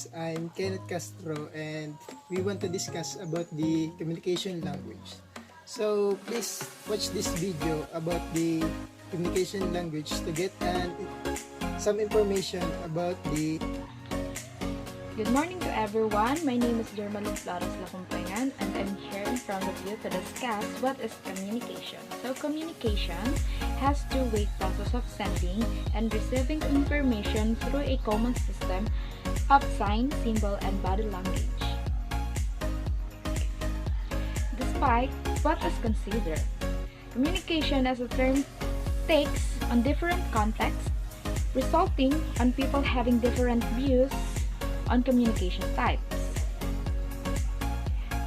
guys, I'm Kenneth Castro and we want to discuss about the communication language. So please watch this video about the communication language to get some information about the. Good morning to everyone. My name is Germaline Flores Lacumpangan and I'm here in front of you to discuss what is communication. So communication has two-way process of sending and receiving information through a common system of sign, symbol, and body language. Despite what is considered, communication as a term takes on different contexts, resulting on people having different views on communication types.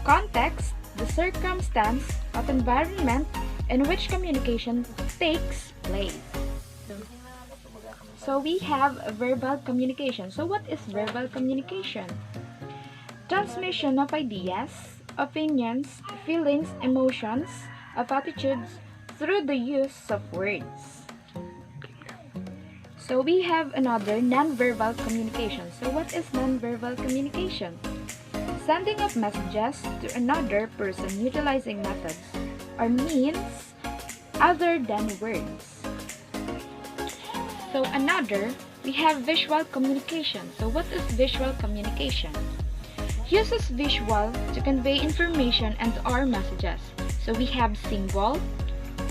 Context, the circumstance of environment in which communication takes place. So we have verbal communication. So what is verbal communication? Transmission of ideas, opinions, feelings, emotions, of attitudes through the use of words. So we have another non-verbal communication. So what is non-verbal communication? Sending of messages to another person utilizing methods or means other than words. So we have visual communication. So what is visual communication? Uses visual to convey information and or messages. So we have symbol,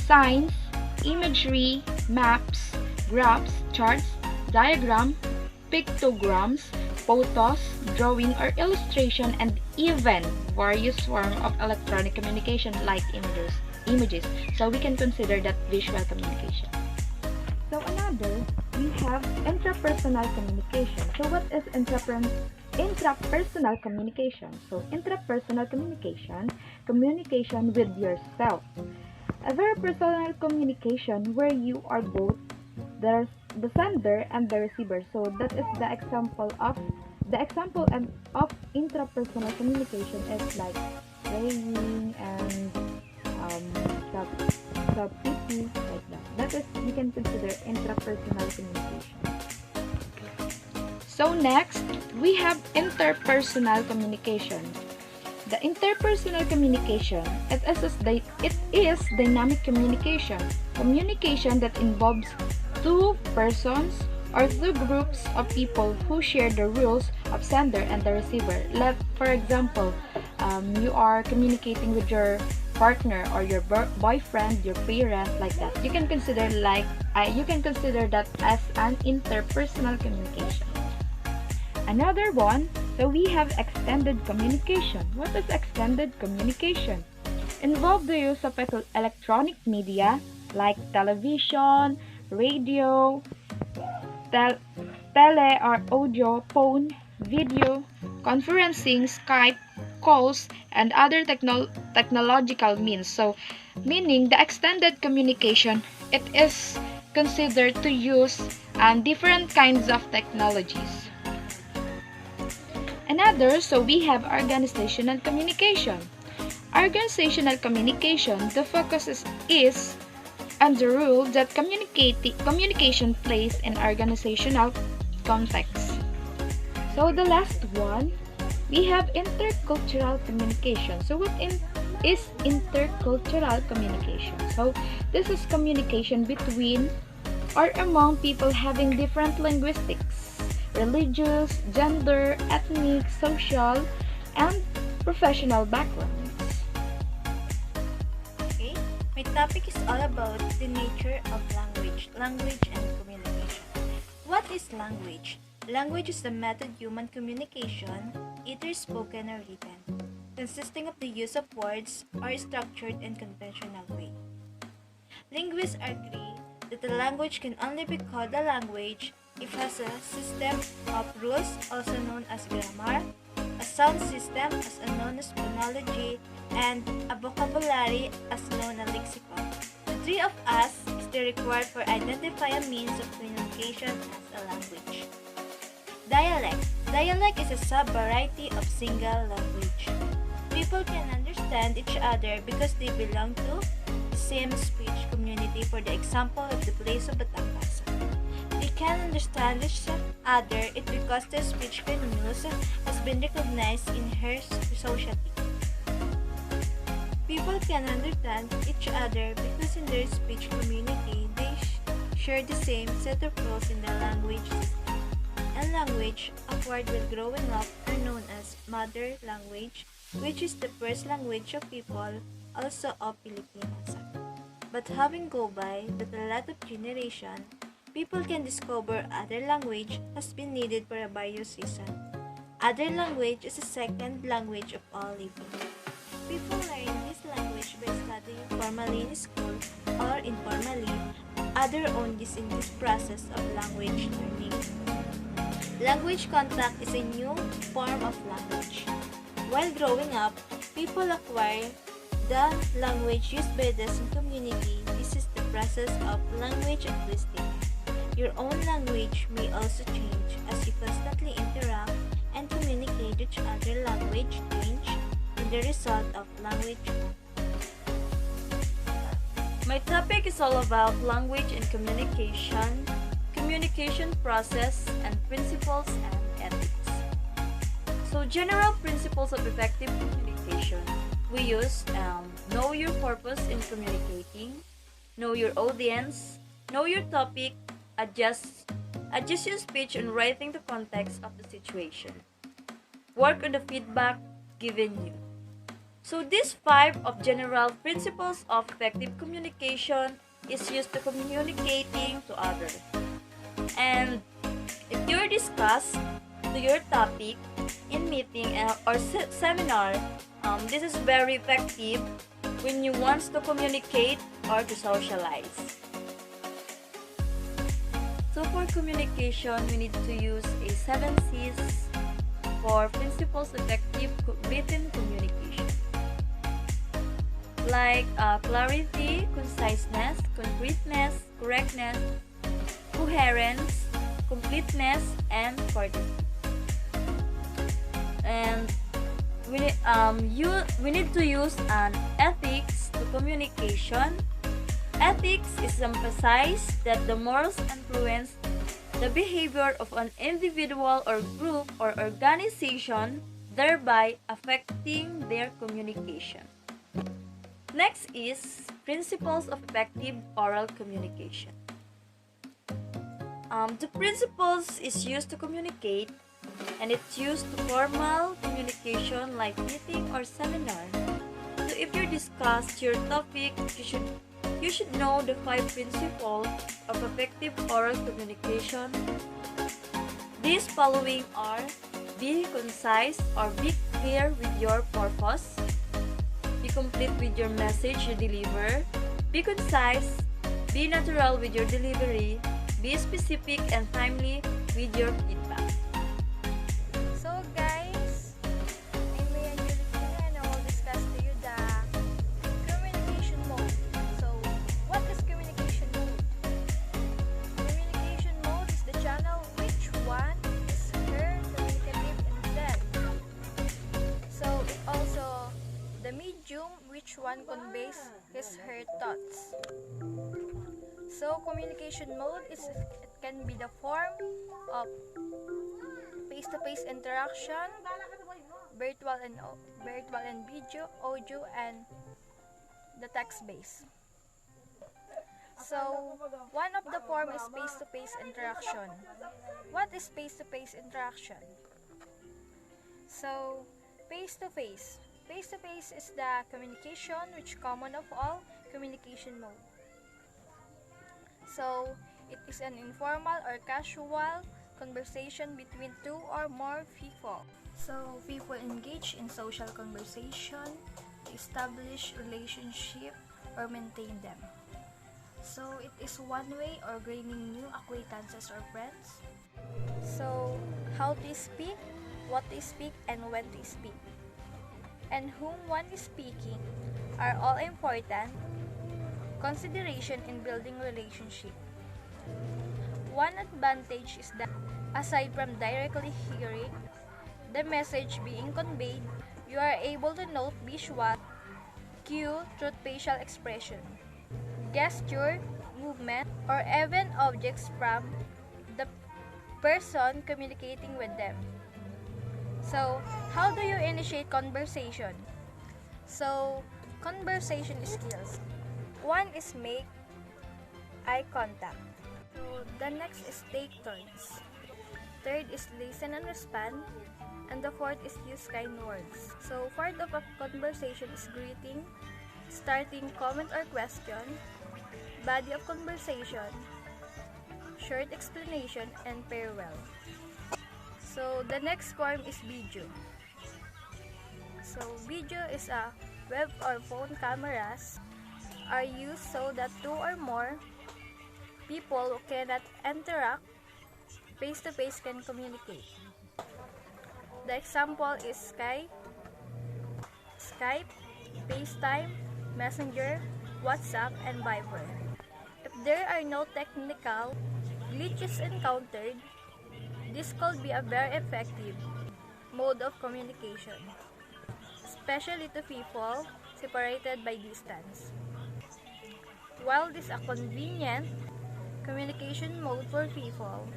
signs, imagery, maps, graphs, charts, diagram, pictograms, photos, drawing or illustration, and even various forms of electronic communication like images. So we can consider that visual communication. So we have intrapersonal communication. So what is intrapersonal communication? So intrapersonal communication with yourself. A very personal communication where you are both the sender and the receiver. So that is the example of intrapersonal communication is like praying and PP like that. That is, we can consider intrapersonal communication. So next, we have interpersonal communication. The interpersonal communication, it is dynamic communication that involves two persons or two groups of people who share the rules of sender and the receiver. For example, you are communicating with your partner or your boyfriend, your parent, like that. You can consider that as an interpersonal communication. Another one, so we have extended communication. What is extended communication? Involve the use of electronic media like television, radio, tele or audio, phone, video, conferencing, Skype, calls, and other technological means. So, meaning the extended communication, it is considered to use different kinds of technologies. So we have organizational communication. Organizational communication, the focus is on the role that communication plays in organizational context. So the last one, we have intercultural communication. So what is intercultural communication? So this is communication between or among people having different linguistics, religious, gender, ethnic, social, and professional backgrounds. Okay, my topic is all about the nature of language and communication. What is language? Language is the method of human communication, either spoken or written, consisting of the use of words or structured in conventional way. Linguists agree that a language can only be called a language if it has a system of rules, also known as grammar, a sound system, as known as phonology, and a vocabulary, as known as lexicon. The three of us is the required for identify a means of communication as a language. Dialect. Dialect is a sub-variety of single language. People can understand each other because they belong to the same speech community. For the example of the place of Batangas, they can understand each other is because the speech continues has been recognized in her society. People can understand each other because in their speech community they share the same set of rules in the language system. And language acquired while growing up are known as mother language, which is the first language of people also of Filipinos. But having go by that a lot of generation, people can discover other language has been needed for a various reason. Other language is the second language of all living. People learn this language by studying formally in school or informally. Other own this in this process of language learning. Language contact is a new form of language. While growing up, people acquire the language used by the community. This is the process of language acquisition. Your own language may also change as you constantly interact and communicate with other language change in the result of language. My topic is all about language and communication process and principles and ethics. So general principles of effective communication. We use know your purpose in communicating, know your audience, know your topic, adjust your speech and writing the context of the situation. Work on the feedback given you. So these 5 of general principles of effective communication is used to communicating to others. And if you discuss to your topic in meeting or seminar, this is very effective when you want to communicate or to socialize. So for communication, we need to use a 7 C's for principles effective written communication. Like clarity, conciseness, concreteness, correctness, coherence, completeness, and courtesy. And we need to use an ethics to communication. Ethics is emphasized that the morals influence the behavior of an individual or group or organization, thereby affecting their communication. Next is principles of effective oral communication. The principles is used to communicate, and it's used to formal communication like meeting or seminar. So if you discuss your topic, you should know the 5 principles of effective oral communication. These following are: be concise or be clear with your purpose, be complete with your message you deliver, be concise, be natural with your delivery, be specific and timely with your feedback. So guys, I'm Maya Julicina and I will discuss to you the communication mode. So what is communication mode? Communication mode is the channel which one is heard, communicative, and sent. So it also the medium which one conveys his her thoughts. So communication mode it can be the form of face-to-face interaction, virtual and video, audio, and the text-based. So one of the form is face-to-face interaction. What is face-to-face interaction? So face-to-face. Face-to-face is the communication which common of all communication mode. So it is an informal or casual conversation between 2 or more people. So people engage in social conversation to establish relationship or maintain them. So it is one way of gaining new acquaintances or friends. So how to speak, what to speak, and when to speak, and whom one is speaking are all important consideration in building relationship. One advantage is that aside from directly hearing the message being conveyed, you are able to note visual cue through facial expression, gesture, movement, or even objects from the person communicating with them. So, how do you initiate conversation? So, conversation skills. One is make eye contact. So, the next is take turns. Third is listen and respond. And the fourth is use kind words. So, part of a conversation is greeting, starting comment or question, body of conversation, short explanation, and farewell. So, the next form is video. So, video is a web or phone cameras are used so that two or more people who cannot interact face-to-face can communicate. The example is Skype, FaceTime, Messenger, WhatsApp, and Viber. If there are no technical glitches encountered, this could be a very effective mode of communication, especially to people separated by distance. While this is a convenient communication mode for people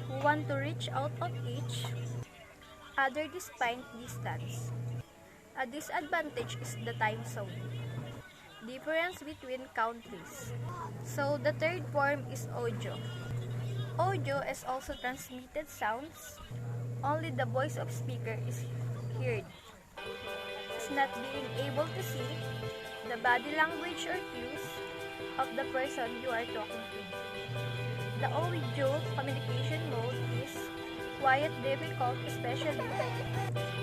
who want to reach out of each other despite distance, a disadvantage is the time zone difference between countries. So the third form is audio. Audio is also transmitted sounds. Only the voice of speaker is heard. It's not being able to see the body language or cues of the person you are talking to. The audio communication mode is quite difficult, especially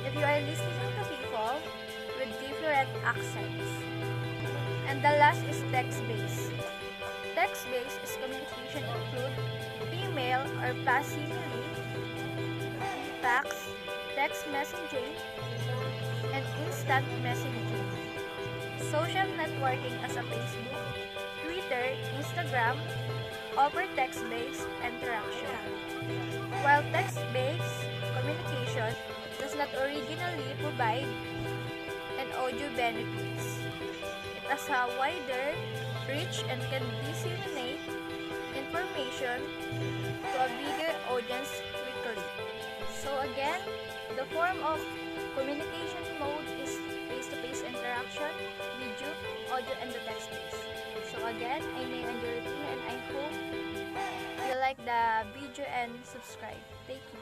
if you are listening to people with different accents. And the last is text-based. Text-based is communication include email or passively, fax, text messaging, and instant messaging. Social networking as a Facebook, Twitter, Instagram offer text-based interaction. While text-based communication does not originally provide an audio benefits, it has a wider reach and can disseminate information to a bigger audience quickly. So again, the form of communication mode is face-to-face interaction, video, audio, and the text-based. So again, I'm Angelina and I hope you like the video and subscribe. Thank you.